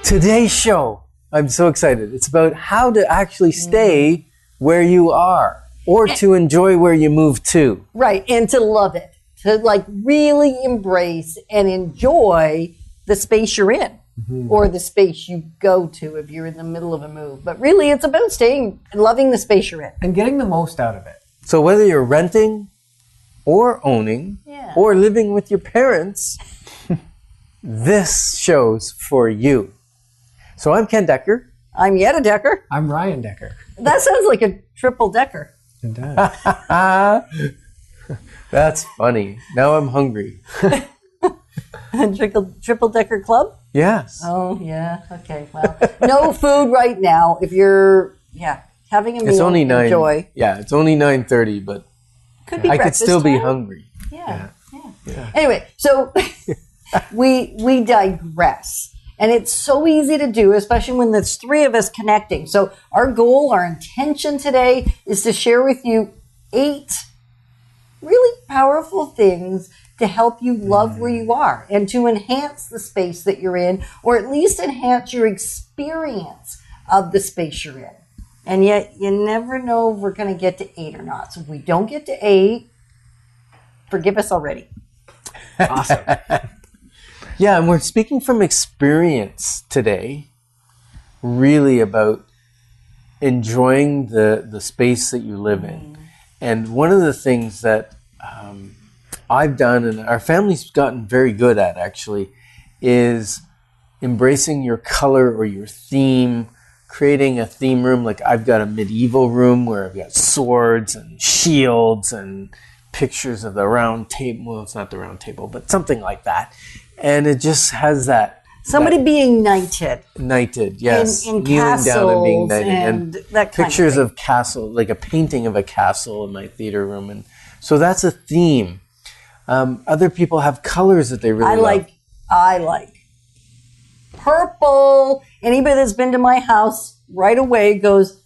Today's show, I'm so excited. It's about how to actually stay where you are or to enjoy where you move to. Right, and to love it. To like really embrace and enjoy the space you're in or the space you go to if you're in the middle of a move. But really, it's about staying and loving the space you're in. And getting the most out of it. So whether you're renting or owning or living with your parents, this show's for you. So I'm Ken Dekker. I'm Yetta Dekker. I'm Ryan Dekker. That sounds like a triple decker. It does. That's funny. Now I'm hungry. Triple decker club? Yes. Oh, yeah. Okay. Well, no food right now. If you're, having a meal, It's only 9. enjoy. Yeah, it's only 9:30, but Could be I could breakfast still be time. hungry. Yeah. Anyway, so we digress. And it's so easy to do, especially when there's 3 of us connecting. So our goal, our intention today is to share with you 8 really powerful things to help you love where you are and to enhance the space that you're in, or at least enhance your experience of the space you're in. And yet you never know if we're going to get to 8 or not. So if we don't get to 8, forgive us already. Awesome. Yeah, and we're speaking from experience today, really about enjoying the space that you live in. And one of the things that I've done, and our family's gotten very good at actually, is embracing your color or your theme, creating a theme room. Like I've got a medieval room where I've got swords and shields and pictures of the round table. Well, it's not the round table, but something like that. And it just has that. Somebody being knighted. Knighted, yes. In Kneeling down and being castles knighted. and that kind pictures of thing. of castle, like a painting of a castle in my theater room. And so that's a theme. Other people have colors that they really love. I like purple. Anybody that's been to my house right away goes,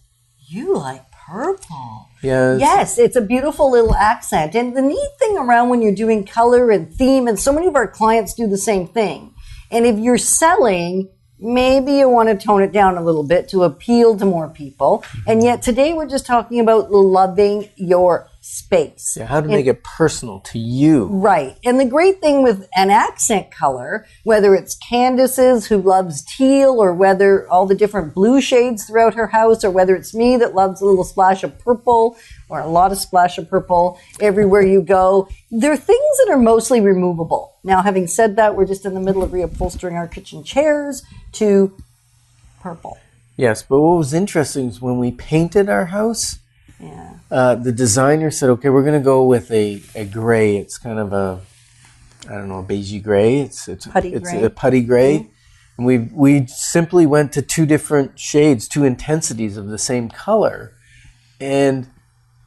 you like purple. Yes, it's a beautiful little accent. And the neat thing around when you're doing color and theme, and so many of our clients do the same thing. And if you're selling, maybe you want to tone it down a little bit to appeal to more people. And yet today we're just talking about loving your space. Yeah, how to make it personal to you. Right. And the great thing with an accent color, whether it's Candace's who loves teal, or whether all the different blue shades throughout her house, or whether it's me that loves a little splash of purple or a lot of splash of purple everywhere you go, they're things that are mostly removable. Now, having said that, we're just in the middle of reupholstering our kitchen chairs to purple. Yes, but what was interesting is when we painted our house, the designer said, okay, we're going to go with a gray. It's kind of a beigey gray. It's gray. a putty gray. And we simply went to 2 different shades, 2 intensities of the same color. And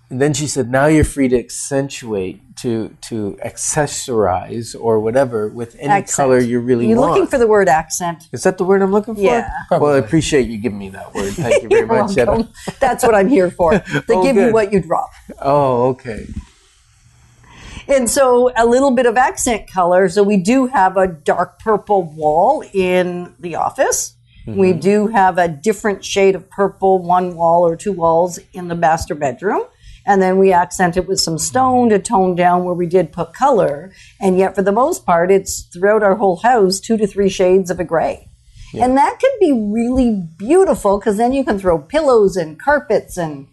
then she said, now you're free to accentuate, to accessorize or whatever with any color you really want. You're looking for the word accent. Is that the word I'm looking for? Yeah. Well, I appreciate you giving me that word. Thank you very much. Welcome. That's what I'm here for. To give you what you drop. Oh, okay. And so a little bit of accent color. So we do have a dark purple wall in the office. Mm-hmm. We do have a different shade of purple, 1 wall or 2 walls in the master bedroom. And then we accent it with some stone to tone down where we did put color. And yet for the most part, it's throughout our whole house, 2 to 3 shades of a gray. Yeah. And that can be really beautiful because then you can throw pillows and carpets and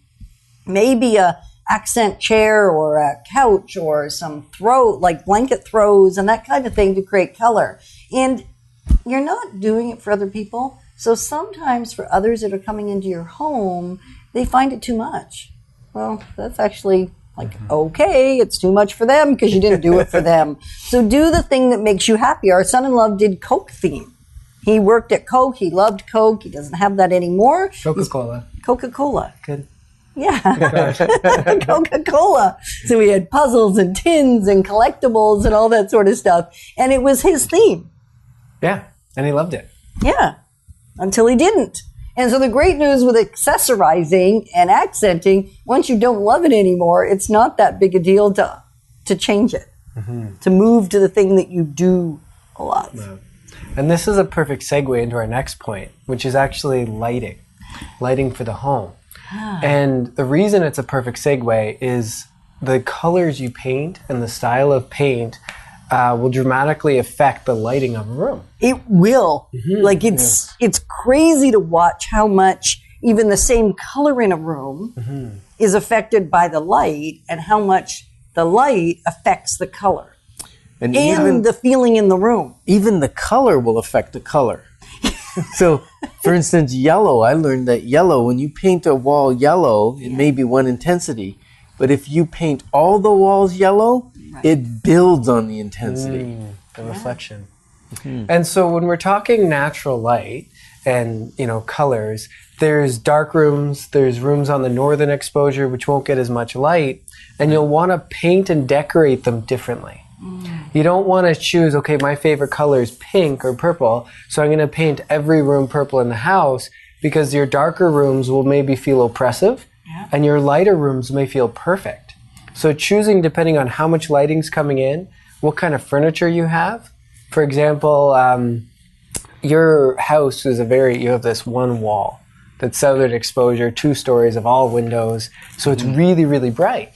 maybe a accent chair or a couch or some blanket throws and that kind of thing to create color. And you're not doing it for other people. So sometimes for others that are coming into your home, they find it too much. Well, that's actually okay, it's too much for them because you didn't do it for them. So do the thing that makes you happy. Our son-in-law did Coke theme. He worked at Coke. He loved Coke. He doesn't have that anymore. Coca-Cola. Coca-Cola. Good. Yeah. Coca-Cola. So we had puzzles and tins and collectibles and all that sort of stuff. And it was his theme. Yeah. And he loved it. Yeah. Until he didn't. And so the great news with accessorizing and accenting, once you don't love it anymore, it's not that big a deal to change it, to move to the thing that you do love. And this is a perfect segue into our next point, which is actually lighting. Lighting for the home. And the reason it's a perfect segue is the colors you paint and the style of paint will dramatically affect the lighting of a room. It will. Like it's crazy to watch how much even the same color in a room is affected by the light and how much the light affects the color and even the feeling in the room. Even the color will affect the color. So, for instance, yellow, I learned that yellow, when you paint a wall yellow, it may be one intensity. But if you paint all the walls yellow, it builds on the intensity. The reflection. And so when we're talking natural light and, colors, there's dark rooms, there's rooms on the northern exposure which won't get as much light, and you'll want to paint and decorate them differently. You don't want to choose, okay, my favorite color is pink or purple, so I'm going to paint every room purple in the house, because your darker rooms will maybe feel oppressive, and your lighter rooms may feel perfect. So choosing depending on how much lighting's coming in, what kind of furniture you have. For example, your house is you have this one wall that's southern exposure, 2 stories of all windows, so it's really, really bright.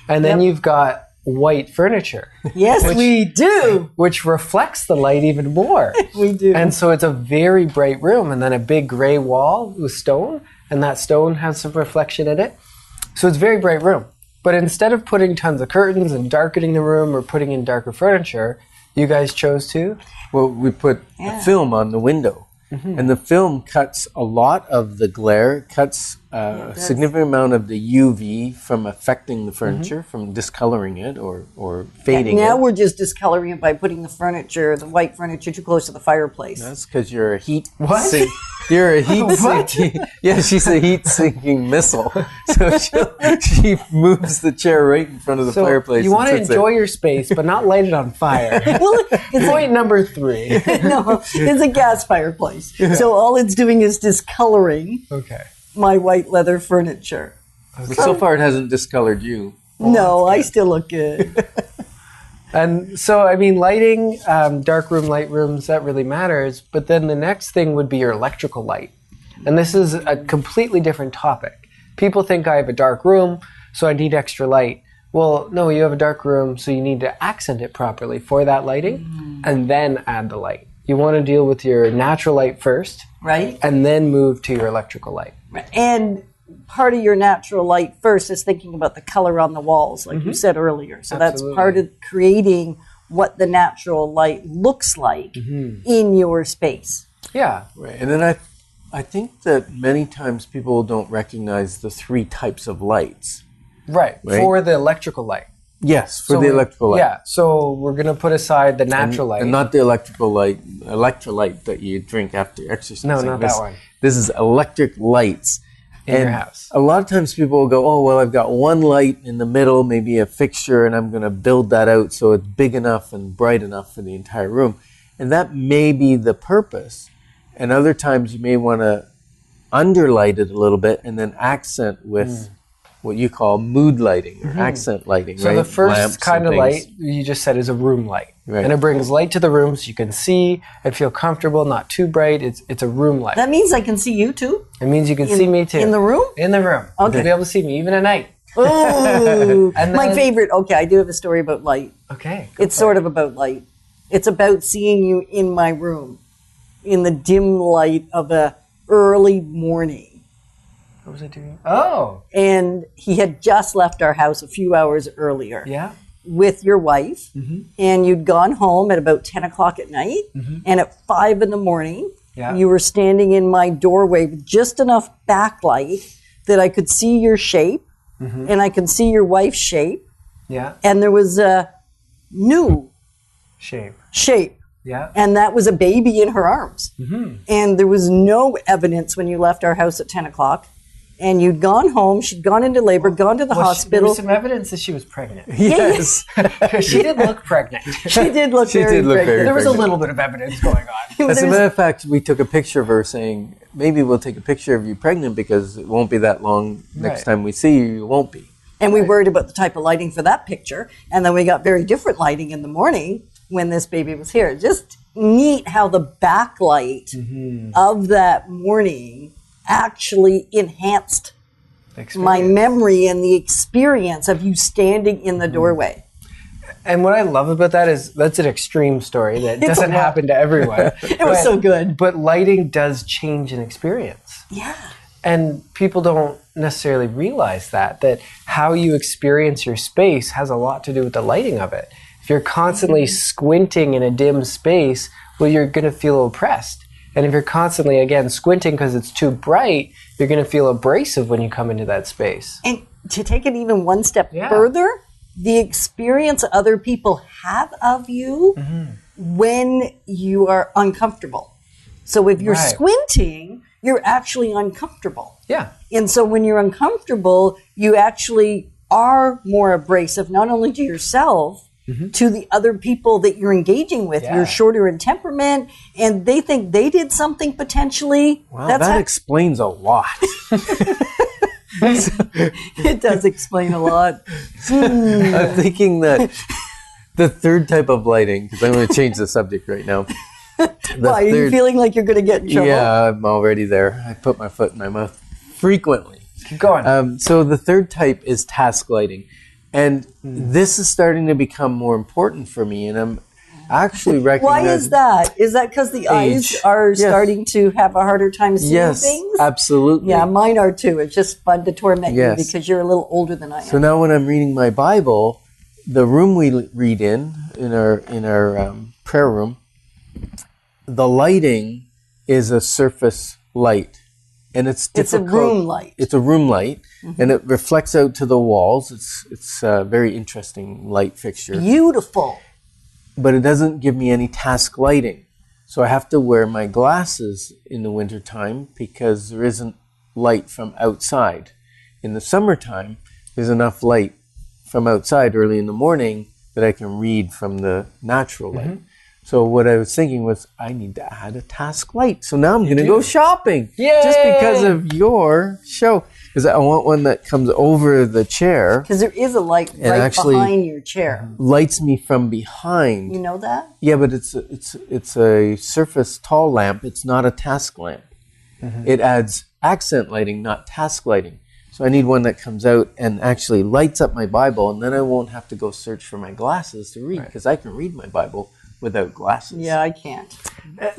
And then you've got white furniture. Yes, we do. Which reflects the light even more. We do. And so it's a very bright room, and then a big gray wall with stone, and that stone has some reflection in it. So it's a very bright room. But instead of putting tons of curtains and darkening the room or putting in darker furniture, you guys chose to? Well, we put a film on the window. And the film cuts a lot of the glare, cuts a significant amount of the UV from affecting the furniture, from discoloring it or fading it. Now we're just discoloring it by putting the white furniture, too close to the fireplace. That's because you're a heat What? You're a heat sinking. Yeah, she's a heat sinking missile. So she moves the chair right in front of the fireplace. You want to enjoy your space, but not light it on fire. Point number 3. No, it's a gas fireplace. So all it's doing is discoloring my white leather furniture. But so far it hasn't discolored you. No, I still look good. And so, lighting, dark room, light rooms, that really matters. But then the next thing would be your electrical light. And this is a completely different topic. People think I have a dark room, so I need extra light. Well, no, you have a dark room, so you need to accent it properly for that lighting, and then add the light. You want to deal with your natural light first, right? And then move to your electrical light. And part of your natural light first is thinking about the color on the walls, like you said earlier. So that's part of creating what the natural light looks like in your space. Yeah. Right. And then I think that many times people don't recognize the 3 types of lights. Right. For the electrical light. Yes, for the electrical light. Yeah, so we're going to put aside the natural light. And not the electrolyte that you drink after exercising. No, not that one. This is electric lights. In your house. A lot of times people will go, oh, well, I've got one light in the middle, maybe a fixture, and I'm going to build that out so it's big enough and bright enough for the entire room. And that may be the purpose. And other times you may want to underlight it a little bit and then accent with what you call mood lighting or accent lighting, so right? The first Lamps kind of and light things. you just said is a room light. Right. And it brings light to the room so you can see and feel comfortable, not too bright. It's a room light. That means I can see you too? It means you can see me too. In the room? In the room. Okay. You'll be able to see me even at night. Ooh, And my then- favorite. Okay, I do have a story about light. Okay. It's sort of about light. It's about seeing you in my room in the dim light of a early morning. What was I doing? Oh. And he had just left our house a few hours earlier Yeah. with your wife. And you'd gone home at about 10 o'clock at night. And at 5 in the morning, you were standing in my doorway with just enough backlight that I could see your shape and I could see your wife's shape. Yeah. And there was a new shape. Yeah. And that was a baby in her arms. And there was no evidence when you left our house at 10 o'clock. And you'd gone home, she'd gone into labor, gone to the There hospital. was some evidence that she was pregnant. Yes. She did look pregnant. She did look very pregnant. There was a little bit of evidence going on. As a matter of fact, we took a picture of her saying, maybe we'll take a picture of you pregnant because it won't be that long. Next time we see you, you won't be. And we worried about the type of lighting for that picture. And then we got very different lighting in the morning when this baby was here. neat how the backlight of that morning actually enhanced my memory and the experience of you standing in the doorway. And what I love about that is that's an extreme story that doesn't happen to everyone. It was so good. But lighting does change an experience. Yeah. And people don't necessarily realize that how you experience your space has a lot to do with the lighting of it. If you're constantly squinting in a dim space, well, you're going to feel oppressed. And if you're constantly, again, squinting because it's too bright, you're going to feel abrasive when you come into that space. And to take it even one step further, the experience other people have of you when you are uncomfortable. So if you're squinting, you're actually uncomfortable. Yeah. And so when you're uncomfortable, you actually are more abrasive, not only to yourself, to the other people that you're engaging with. You're shorter in temperament, and they think they did something potentially. Well, that explains a lot. It does explain a lot. I'm thinking that the third type of lighting, because I'm going to change the subject right now. Why, are you feeling like you're going to get in trouble? Yeah, I'm already there. I put my foot in my mouth frequently. Keep going. So the third type is task lighting. And this is starting to become more important for me, and I'm actually recognizing... Why is that? Is that because the eyes are starting to have a harder time seeing things? Yes, absolutely. Yeah, mine are too. It's just fun to torment you because you're a little older than I am. So now when I'm reading my Bible, the room we read in our prayer room, the lighting is a surface light. And it's difficult. It's a room light. It's a room light, and it reflects out to the walls. It's a very interesting light fixture. Beautiful. But it doesn't give me any task lighting. So I have to wear my glasses in the wintertime because there isn't light from outside. In the summertime, there's enough light from outside early in the morning that I can read from the natural light. So what I was thinking was, I need to add a task light. So now I'm going to go shopping. Yay! Just because of your show. Because I want one that comes over the chair. Because there is a light right behind your chair. Lights me from behind. You know that? Yeah, but it's a surface tall lamp. It's not a task lamp. It adds accent lighting, not task lighting. So I need one that comes out and actually lights up my Bible, and then I won't have to go search for my glasses to read, because I can read my Bible without glasses. Yeah, I can't.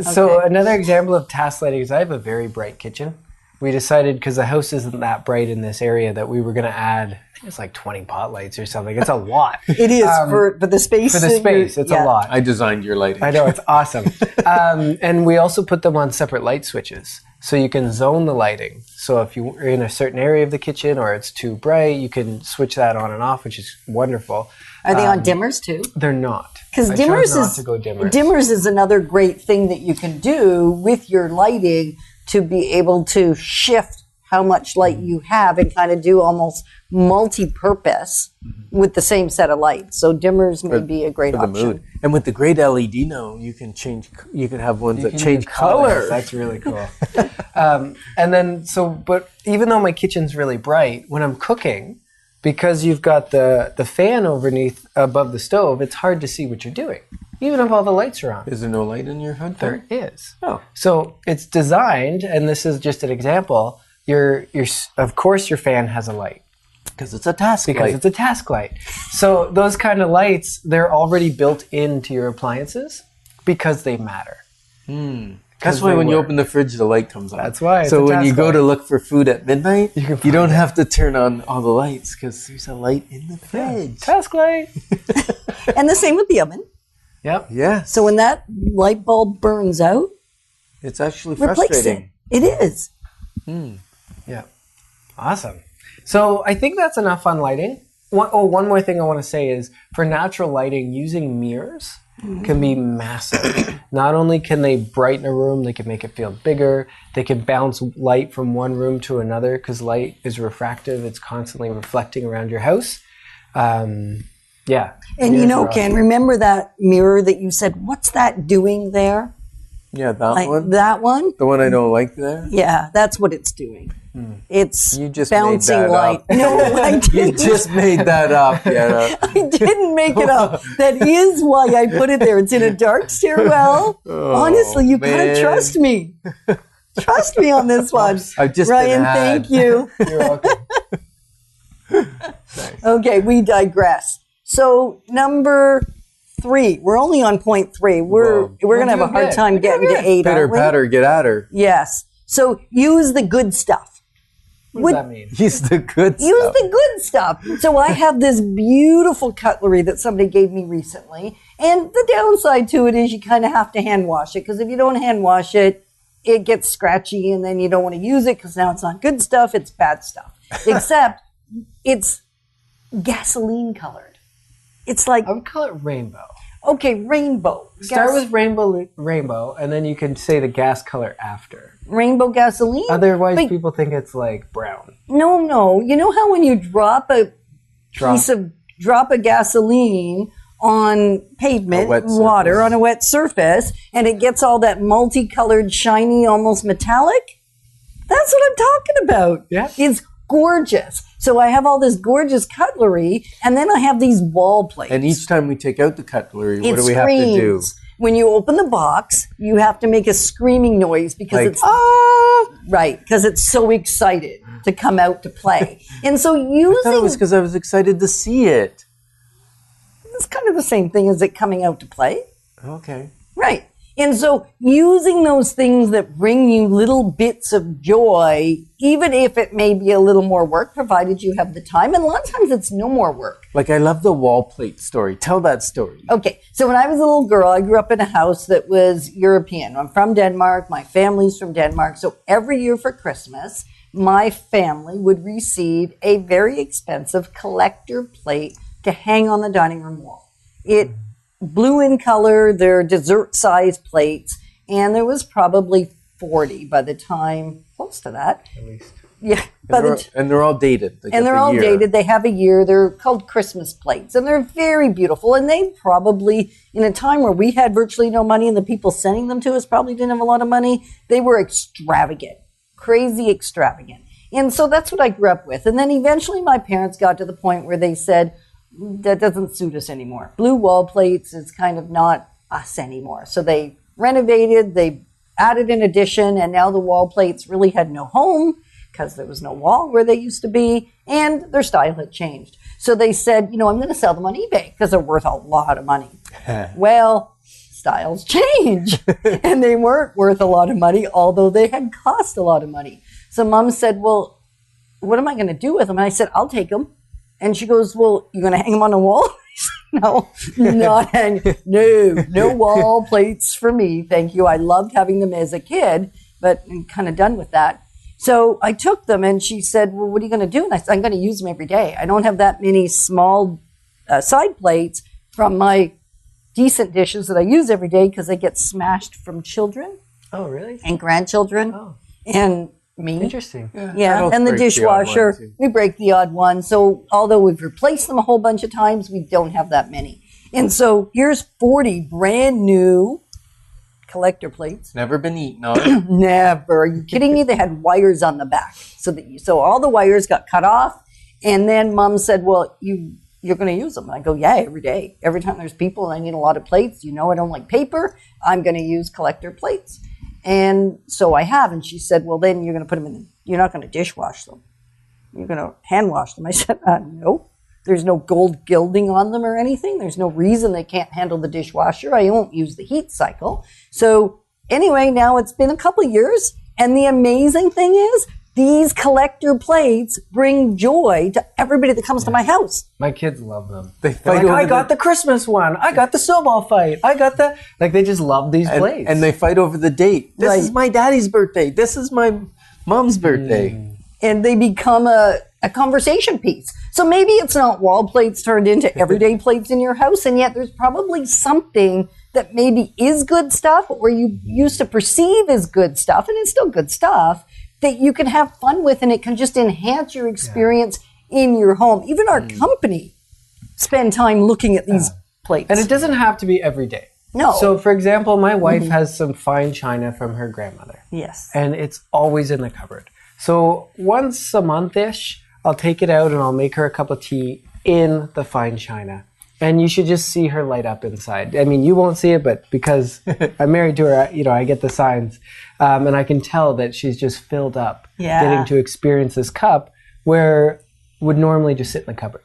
So another example of task lighting is I have a very bright kitchen. We decided, because the house isn't that bright in this area, that we were going to add, I think it's like 20 pot lights or something. It's a lot. It is for the space. For the space, it's a lot. I designed your lighting. I know, it's awesome. And we also put them on separate light switches. So you can zone the lighting. So if you're in a certain area of the kitchen or it's too bright, you can switch that on and off, which is wonderful. Are they on dimmers too? They're not. Because dimmers is another great thing that you can do with your lighting to be able to shift how much light you have and kind of do almost multi-purpose with the same set of lights. So dimmers may be a great option. Mood. And with the great LED now, you can have ones that change color. That's really cool. And then, but even though my kitchen's really bright, when I'm cooking, because you've got the fan above the stove, it's hard to see what you're doing, even if all the lights are on. Is there no light in your hood? There is. Oh. So it's designed, and this is just an example, of course your fan has a light. Because it's a task light. Because it's a task light. So those kind of lights, they're already built into your appliances because they matter. That's why when you open the fridge, the light comes on. That's why. So when you go to look for food at midnight, you don't have to turn on all the lights because there's a light in the fridge. Task light. And the same with the oven. Yep. Yeah. So when that light bulb burns out, it's actually replace frustrating. It is. Yeah. Awesome. So I think that's enough on lighting. One more thing I want to say is for natural lighting, using mirrors can be massive. Not only can they brighten a room, they can make it feel bigger. They can bounce light from one room to another because light is refractive. It's constantly reflecting around your house. Yeah. And Ken, remember that mirror that you said, what's that doing there? Yeah, that one. That one. The one I don't like there. Yeah, that's what it's doing. It's You just bouncing made that light. up. No, I You didn't. just made that up. Yeah. I didn't make it up. That is why I put it there. It's in a dark stairwell. Honestly, you gotta man. trust me. Trust me on this one. I've just Ryan, been had. thank you. You're welcome. Okay, we digress. So number 3, we're only on point 3. We're gonna have a hard time getting to 8. Pitter aren't we? patter, get at her. Yes. So use the good stuff. What does that mean? Use the good Use stuff. the good stuff. So I have this beautiful cutlery that somebody gave me recently. And the downside to it is you kind of have to hand wash it, because if you don't hand wash it, it gets scratchy and then you don't want to use it because now it's not good stuff, it's bad stuff. Except it's gasoline colored. It's like, I would call it rainbow. okay, rainbow. Start with rainbow, and then you can say the gas color after. rainbow gasoline. Otherwise, But- people think it's like brown. No. You know how when you drop a gasoline on pavement, wet water surface. on a wet surface, and it gets all that multicolored, shiny, almost metallic? That's what I'm talking about. Yeah. It's gorgeous. So I have all this gorgeous cutlery, and then I have these wall plates. And each time we take out the cutlery, what It do we have to do? screams. When you open the box, you have to make a screaming noise because Like, it's right, because it's so excited to come out to play. And so I thought it was using because I was excited to see it. it's kind of the same thing as it coming out to play. Okay. Right. And so using those things that bring you little bits of joy, even if it may be a little more work, provided you have the time. And a lot of times it's no more work. Like, I love the wall plate story. Tell that story. Okay, so when I was a little girl, I grew up in a house that was European. I'm from Denmark. My family's from Denmark. So every year for Christmas, my family would receive a very expensive collector plate to hang on the dining room wall. It blue in color, they're dessert-sized plates, and there was probably 40 by the time, close to that. At least. Yeah, by the And they're all dated. They and get they're the all year. dated. They have a year. They're called Christmas plates, and they're very beautiful. And they probably, in a time where we had virtually no money and the people sending them to us probably didn't have a lot of money, they were extravagant, crazy extravagant. And so that's what I grew up with. And then eventually my parents got to the point where they said, that doesn't suit us anymore. Blue wall plates is kind of not us anymore. So they renovated, they added an addition, and now the wall plates really had no home because there was no wall where they used to be, and their style had changed. So they said, I'm going to sell them on eBay because they're worth a lot of money. Well, styles change, and they weren't worth a lot of money, although they had cost a lot of money. So Mom said, well, what am I going to do with them? And I said, I'll take them. And she goes, well, you're going to hang them on the wall? No, not hang. No wall plates for me. Thank you. I loved having them as a kid, but I'm kind of done with that. So I took them, and she said, well, what are you going to do? And I said, I'm going to use them every day. I don't have that many small side plates from my decent dishes that I use every day because they get smashed from children Oh, really? and grandchildren and me. Interesting. Yeah, and the dishwasher, we break the odd one. So although we've replaced them a whole bunch of times, we don't have that many. And so here's 40 brand new collector plates. Never been eaten on. Never. Are you kidding me? They had wires on the back. So all the wires got cut off. And then Mom said, well, you're going to use them. And I go, yeah, every day. Every time there's people and I need a lot of plates, I don't like paper, I'm going to use collector plates. And so I have. And she said, well, then you're going to put them in, you're not going to dishwash them. You're going to hand wash them. I said, no. There's no gold gilding on them or anything. There's no reason they can't handle the dishwasher. I won't use the heat cycle. So anyway, now it's been a couple of years. And the amazing thing is these collector plates bring joy to everybody that comes to my house. My kids love them. They They're fight like, over I got the Christmas one. I got the snowball fight. I got the... Like, they just love these plates. and they fight over the date. This Right. is my daddy's birthday. This is my mom's birthday. And they become a conversation piece. So maybe it's not wall plates turned into everyday plates in your house, and yet there's probably something that maybe is good stuff or you used to perceive as good stuff, and it's still good stuff, that you can have fun with, and it can just enhance your experience in your home. Even our company spend time looking at these plates. And it doesn't have to be every day. No. So, for example, my wife has some fine china from her grandmother. Yes. And it's always in the cupboard. So once a month-ish, I'll take it out and I'll make her a cup of tea in the fine china. And you should just see her light up inside. I mean, you won't see it, but because I'm married to her, I get the signs. And I can tell that she's just filled up, getting to experience this cup where would normally just sit in the cupboard.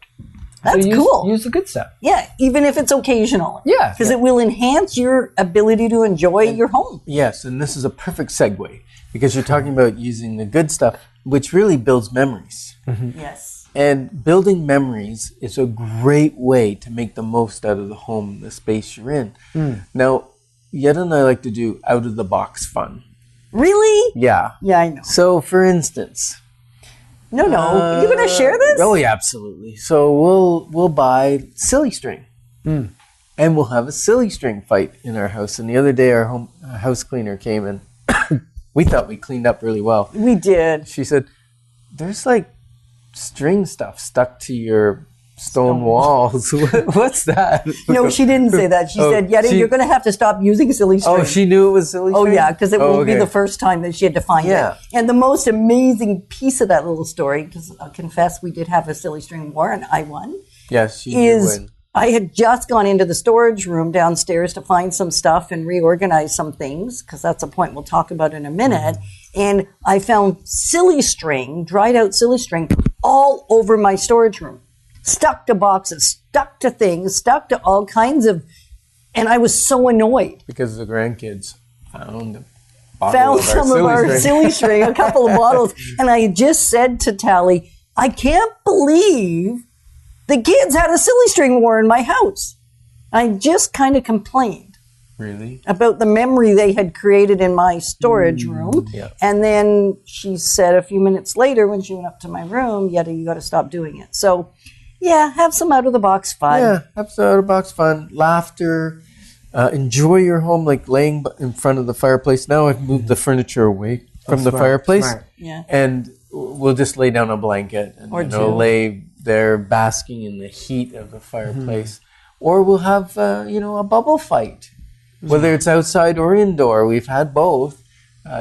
That's so cool. Use the good stuff. Yeah, even if it's occasional. Yeah. Because it will enhance your ability to enjoy your home. Yes, and this is a perfect segue because you're talking about using the good stuff, which really builds memories. Yes. And building memories is a great way to make the most out of the home, the space you're in. Now, Yetta and I like to do out-of-the-box fun. Really? Yeah. Yeah, I know. So, for instance... No. You're going to share this? Oh, yeah, absolutely. So we'll buy silly string. And we'll have a silly string fight in our house. And the other day, our house cleaner came and we thought we cleaned up really well. We did. She said, there's like string stuff stuck to your stone walls. What's that? No, she didn't say that. She said, Yetta, you're going to have to stop using silly string. Oh, she knew it was silly string? Oh, yeah, because it won't be the first time that she had to find it. And the most amazing piece of that little story, because I'll confess we did have a silly string war and I won. Yes, she did win. I had just gone into the storage room downstairs to find some stuff and reorganize some things, because that's a point we'll talk about in a minute. And I found silly string, dried out silly string, all over my storage room. Stuck to boxes, stuck to things, stuck to all kinds of... And I was so annoyed. Because the grandkids found some of our silly string, a couple of bottles. And I just said to Tally, I can't believe the kids had a silly string war in my house. I just kind of complained. Really? About the memory they had created in my storage room. Yeah. And then she said a few minutes later when she went up to my room, Yetta, you got to stop doing it. So, yeah, have some out-of-the-box fun. Yeah, have some out-of-the-box fun, laughter, enjoy your home, like laying in front of the fireplace. Now I've moved the furniture away from the fireplace. Smart. Yeah. And we'll just lay down a blanket and lay there basking in the heat of the fireplace. Or we'll have, a bubble fight. Whether it's outside or indoor, we've had both.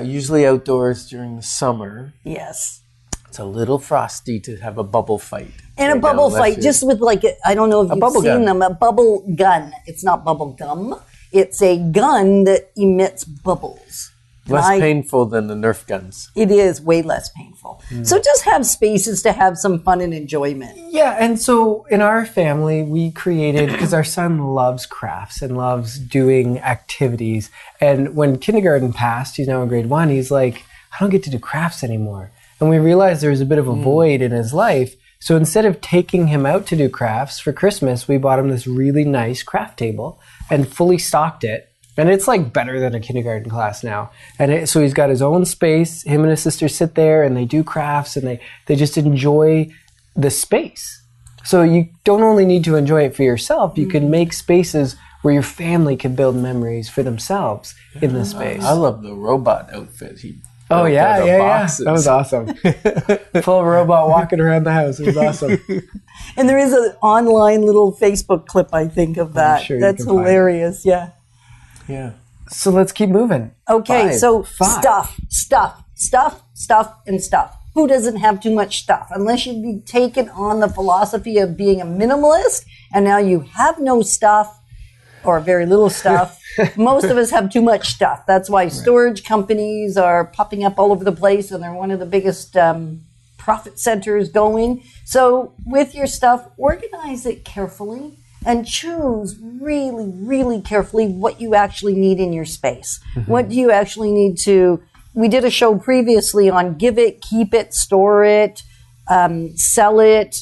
Usually outdoors during the summer. Yes. It's a little frosty to have a bubble fight. And a bubble fight, just with I don't know if you've seen them, a bubble gun. It's not bubble gum. It's a gun that emits bubbles. Less painful than the Nerf guns. It is way less painful. So just have spaces to have some fun and enjoyment. Yeah, and so in our family, we created, because our son loves crafts and loves doing activities. And when kindergarten passed, he's now in grade 1, he's like, I don't get to do crafts anymore. And we realized there was a bit of a void in his life. So instead of taking him out to do crafts for Christmas, we bought him this really nice craft table and fully stocked it. And it's like better than a kindergarten class now. And so he's got his own space. Him and his sister sit there and they do crafts and they just enjoy the space. So you don't only need to enjoy it for yourself, you can make spaces where your family can build memories for themselves in the space. I love the robot outfit. Oh, yeah. That was awesome. Full robot walking around the house. It was awesome. And there is an online little Facebook clip, I think, of that. Sure that's hilarious. Yeah. Yeah. So let's keep moving. Okay, so stuff, and stuff. Who doesn't have too much stuff? Unless you've taken on the philosophy of being a minimalist, and now you have no stuff, or very little stuff. Most of us have too much stuff. That's why storage companies are popping up all over the place, and they're one of the biggest profit centers going. So with your stuff, organize it carefully and choose really, really carefully what you actually need in your space. What do you actually need to... We did a show previously on give it, keep it, store it, sell it,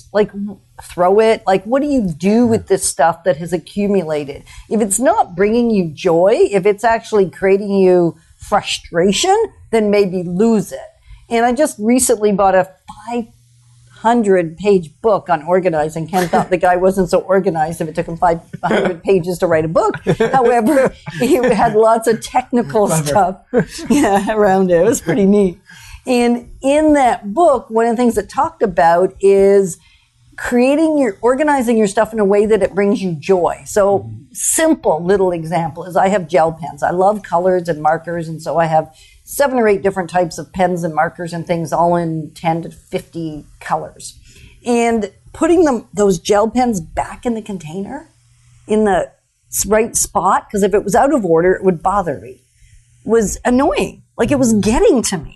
throw it. What do you do with this stuff that has accumulated? If it's not bringing you joy, if it's actually creating you frustration, then maybe lose it. And I just recently bought a 500-page book on organizing. Ken thought the guy wasn't so organized if it took him 500 pages to write a book. However, he had lots of technical stuff around it. It was pretty neat. And in that book, one of the things it talked about is organizing your stuff in a way that it brings you joy. So simple little example is I have gel pens. I love colors and markers, and so I have 7 or 8 different types of pens and markers and things, all in 10 to 50 colors. And putting those gel pens back in the container in the right spot, because if it was out of order, it would bother me, was annoying. Like, it was getting to me.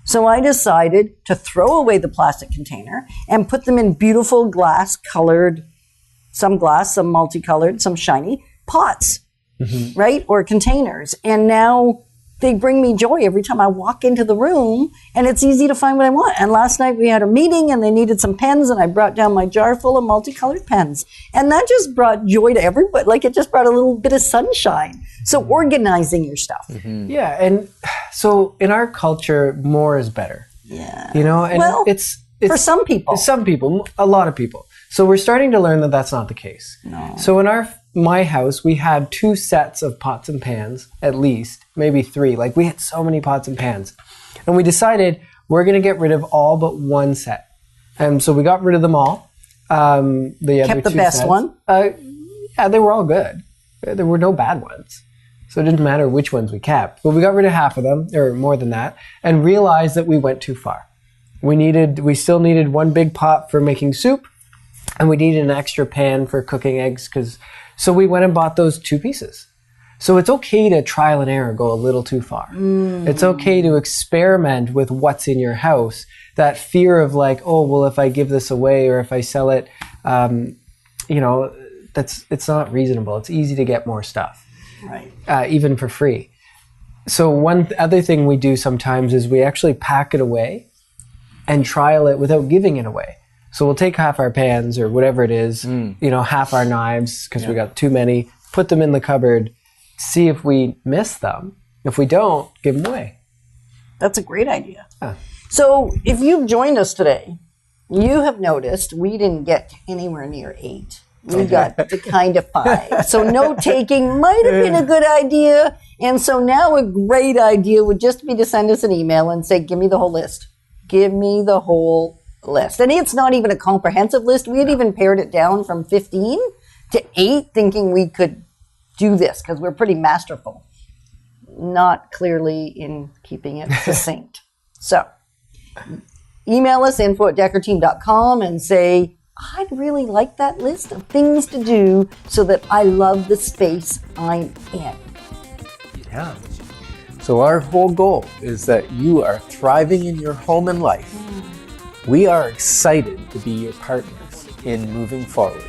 So I decided to throw away the plastic container and put them in beautiful glass-colored, some glass, some multicolored, some shiny pots, right? Or containers. And now they bring me joy every time I walk into the room, and it's easy to find what I want. And last night we had a meeting and they needed some pens, and I brought down my jar full of multicolored pens. And that just brought joy to everybody. Like, it just brought a little bit of sunshine. So organizing your stuff. Yeah, and so in our culture, more is better. Yeah. You know, and well, it's for some people. Some people, a lot of people. So we're starting to learn that that's not the case. No. So in my house, we had 2 sets of pots and pans, at least, maybe 3. Like, we had so many pots and pans. And we decided we're going to get rid of all but 1 set. And so we got rid of them all. The other Kept the 2 best sets, one? Yeah, they were all good. There were no bad ones. So it didn't matter which ones we kept. But we got rid of half of them, or more than that, and realized that we went too far. We still needed 1 big pot for making soup, and we needed an extra pan for cooking eggs. So we went and bought those 2 pieces. So it's okay to trial and error, go a little too far. It's okay to experiment with what's in your house. That fear of like, oh, well, if I give this away or if I sell it, you know, it's not reasonable. It's easy to get more stuff. Right. Even for free. So one other thing we do sometimes is we actually pack it away and trial it without giving it away. So we'll take half our pans or whatever it is, you know, half our knives because we got too many, put them in the cupboard, see if we miss them. If we don't, give them away. That's a great idea. So if you've joined us today, you have noticed we didn't get anywhere near 8. We got to kind of 5. So note-taking might have been a good idea. And so now a great idea would just be to send us an email and say, give me the whole list. Give me the whole list. And it's not even a comprehensive list. We had even pared it down from 15 to 8, thinking we could do this because we're pretty masterful. Not clearly in keeping it succinct. So email us, info@DekkerTeam.com, and say, I'd really like that list of things to do so that I love the space I'm in. Yeah. So our whole goal is that you are thriving in your home and life. We are excited to be your partners in moving forward.